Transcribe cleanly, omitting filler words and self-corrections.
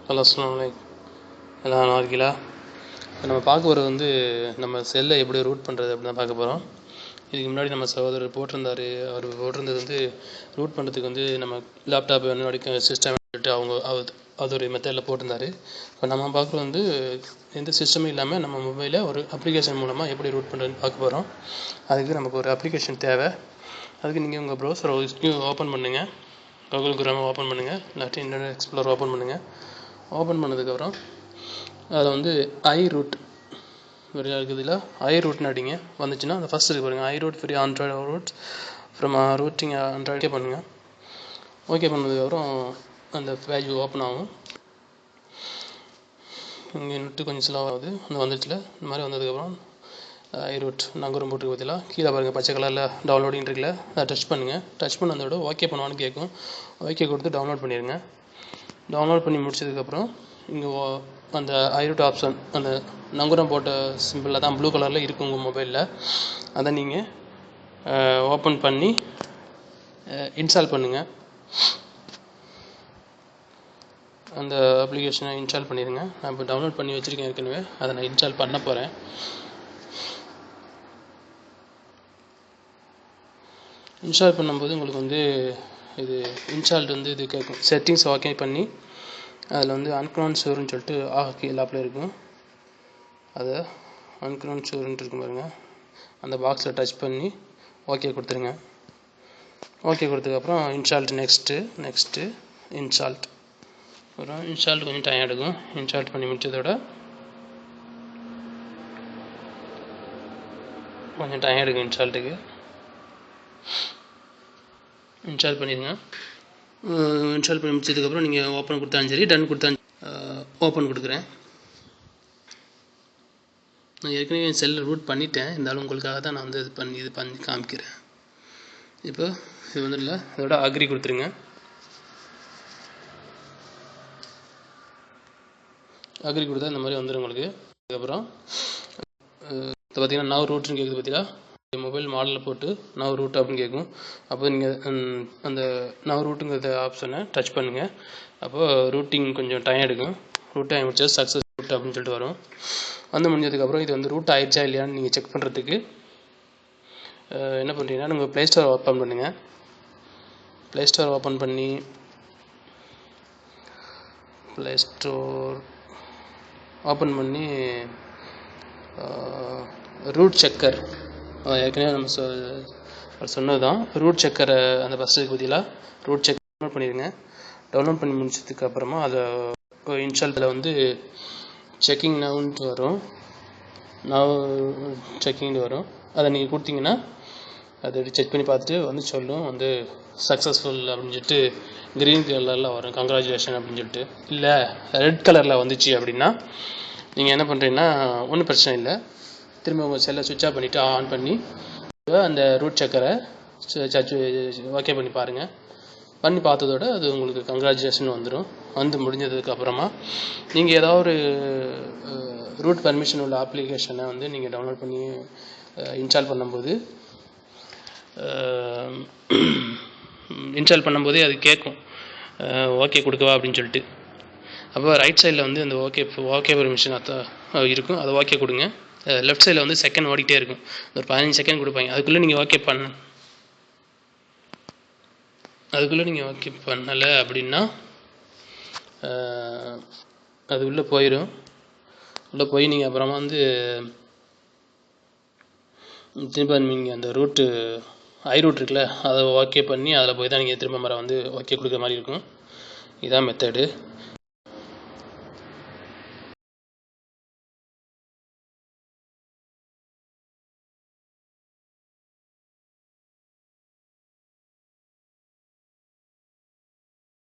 Hello, அஸ்ஸலாமு அலைக்கும். எல்லாம் நல்லா இருக்கீங்களா? நம்ம பார்க்க போகிறது நம்ம செல்லை எப்படி ரூட் பண்ணுறது அப்படின்னு தான் பார்க்க போகிறோம். இதுக்கு முன்னாடி நம்ம சகோதரர் போட்டிருந்தார். அவர் போட்டிருந்தது ரூட் பண்ணுறதுக்கு நம்ம லேப்டாப் வரைக்கும் சிஸ்டம் அது ஒரு மெத்தடில் போட்டிருந்தார். இப்போ நம்ம பார்க்குறது எந்த சிஸ்டமும் இல்லாமல் நம்ம மொபைலில் ஒரு அப்ளிகேஷன் மூலமாக எப்படி ரூட் பண்ணுறதுன்னு பார்க்க போகிறோம். அதுக்கு நமக்கு ஒரு அப்ளிகேஷன் தேவை. அதுக்கு நீங்கள் உங்கள் ப்ரௌசரை ஓப்பன் பண்ணுங்கள். கூகுள் குரோமை ஓப்பன் பண்ணுங்கள், இல்லாட்டி இன்டர்நெட் எக்ஸ்ப்ளோரர் ஓப்பன் பண்ணுங்கள். ஓப்பன் பண்ணதுக்கப்புறம் அதில் iRoot வரையா இருக்குதுல, iRootனு அடிங்க. வந்துச்சுன்னா அந்த ஃபஸ்ட் இருக்கு பாருங்கள், iRoot free Android root from rooting ஆண்ட்ராய்டே பண்ணுங்கள். ஓகே பண்ணதுக்கப்புறம் அந்த பேஜ் ஓப்பன் ஆகும். இங்கே நெட்டு கொஞ்சம் ஸ்லோவாக ஆகுது. வந்துச்சுல, இந்த மாதிரி வந்ததுக்கப்புறம் iRoot நங்கூரம் போட்டு பார்த்தீங்களா, கீழே பாருங்கள் பச்சை கலரில் டவுன்லோடிங் இருக்குல்ல, அதை டச் பண்ணுங்கள். டச் பண்ணதோட ஓகே பண்ணுவான்னு கேட்கும். ஓகே கொடுத்து டவுன்லோட் பண்ணிடுங்க. டவுன்லோட் பண்ணி முடிச்சதுக்கப்புறம் இங்கே அந்த iRoot ஆப்ஷன், அந்த நங்குரம் போட்ட சிம்பிளில் தான் ப்ளூ கலரில் இருக்கும் உங்கள் மொபைலில். அதை நீங்கள் ஓப்பன் பண்ணி இன்ஸ்டால் பண்ணுங்கள். அந்த அப்ளிகேஷனை இன்ஸ்டால் பண்ணிடுங்க. நான் இப்போ டவுன்லோட் பண்ணி வச்சுருக்கேன் ஏற்கனவே, அதை நான் இன்ஸ்டால் பண்ண போகிறேன். இன்ஸ்டால் பண்ணும்போது உங்களுக்கு இது இன்ஸ்டால்ட் இது கேட்கும். செட்டிங்ஸ் ஓகே பண்ணி அதில் அன்க்ரோன் ஷூர்னு சொல்லிட்டு கீழாப்பில் இருக்கும். அதை அன்க்ரோன் ஷூர்ன்ட்டு இருக்கும் பாருங்கள், அந்த பாக்ஸில் டச் பண்ணி ஓகே கொடுத்துருங்க. ஓகே கொடுத்ததுக்கப்புறம் இன்ஸ்டால்ட் நெக்ஸ்ட்டு இன்ஸ்டால்ட் அப்புறம் இன்ஸ்டால்ட் கொஞ்சம் டைம் எடுக்கும். இன்ஸ்டால்ட் பண்ணி முடிச்சதோட கொஞ்சம் டைம் எடுக்கும் இன்ஸ்டால்ட்டுக்கு. இன்ஸ்டால் பண்ணிடுங்க. இன்ஸ்டால் பண்ணி முடிச்சதுக்கப்புறம் நீங்கள் ஓப்பன் கொடுத்தாலும் சரி, டன் கொடுத்தாலும் ஓப்பன் கொடுக்குறேன். நான் ஏற்கனவே என் செல்லில் ரூட் பண்ணிட்டேன், இருந்தாலும் உங்களுக்காக தான் நான் இது பண்ணி காமிக்கிறேன். இப்போ இது இல்லை, இதோட அக்ரி கொடுத்துருங்க. அக்ரி கொடுத்தா இந்த மாதிரி வந்துடும் உங்களுக்கு. அதுக்கப்புறம் இப்போ பார்த்தீங்கன்னா நவ் ரூட்னு கேட்குது பார்த்தீங்களா, மொபைல் மாடலில் போட்டு நவ் ரூட் அப்படின்னு கேட்கும். அப்போ நீங்கள் அந்த நவ் ரூட்டுங்கிற ஆப்ஷனை டச் பண்ணுங்கள். அப்போது ரூட்டிங் கொஞ்சம் டைம் எடுக்கும். ரூட் ஆகி முடிச்சது சக்ஸஸ் ரூட் அப்படின்னு சொல்லிட்டு வரும். முடிஞ்சதுக்கப்புறம் இது ரூட் ஆகிடுச்சா இல்லையான்னு நீங்கள் செக் பண்ணுறதுக்கு என்ன பண்ணுறீங்கன்னா, நீங்கள் ப்ளே ஸ்டோர் ஓப்பன் பண்ணுங்கள். ப்ளே ஸ்டோர் ஓப்பன் பண்ணி ரூட் செக்கர், ஏற்கனவே நம்ம சொன்னது தான். ரூட் செக்கரை அந்த ஃபஸ்ட்டு பற்றியில் ரூட் செக் டவுன்லோட் பண்ணிடுங்க. டவுன்லோட் பண்ணி முடிச்சதுக்கு அப்புறமா அதை இன்ஸ்டாலில் செக்கிங் நவுன்ட்டு வரும். செக்கிங்னு வரும். அதை நீங்கள் கொடுத்தீங்கன்னா அதை செக் பண்ணி பார்த்துட்டு சொல்லும் சக்ஸஸ்ஃபுல் அப்படின்னு சொல்லிட்டு க்ரீன் கலரில் வரும், கங்க்ராச்சுலேஷன் அப்படின்னு சொல்லிட்டு. இல்லை ரெட் கலரில் வந்துச்சு அப்படின்னா நீங்கள் என்ன பண்ணுறீங்கன்னா ஒன்றும் பிரச்சனை இல்லை, திரும்ப உங்கள் செல்லை சுவிட்ச் ஆஃப் பண்ணிவிட்டு ஆன் பண்ணி அந்த ரூட் செக்கரை ஓகே பண்ணி பாருங்கள். பண்ணி பார்த்ததோட அது உங்களுக்கு கங்க்ராச்சுலேஷன் வந்துடும். முடிஞ்சதுக்கப்புறமா நீங்கள் ஏதாவது ஒரு ரூட் பர்மிஷன் உள்ள அப்ளிகேஷனை நீங்கள் டவுன்லோட் பண்ணி இன்ஸ்டால் பண்ணும்போதே அது கேட்கும் ஓகே கொடுக்கவா அப்படின்னு சொல்லிட்டு. அப்போ ரைட் சைடில் அந்த ஓகே பர்மிஷன் இருக்கும், அதை ஓகே கொடுங்க. லெஃப்ட் சைடில் செகண்ட் ஓடிக்கிட்டே இருக்கும், ஒரு 15 செகண்ட் கொடுப்பாங்க. அதுக்குள்ளே நீங்கள் ஓகே பண்ணலை அப்படின்னா அது உள்ளே போயிடும். உள்ளே போய் நீங்கள் அப்புறமா திரும்ப நீங்கள் அந்த iRoot இருக்குல்ல, அதை ஓகே பண்ணி அதில் போய் தான் நீங்கள் திரும்ப ஓகே கொடுக்குற மாதிரி இருக்கும். இதான் மெத்தடு.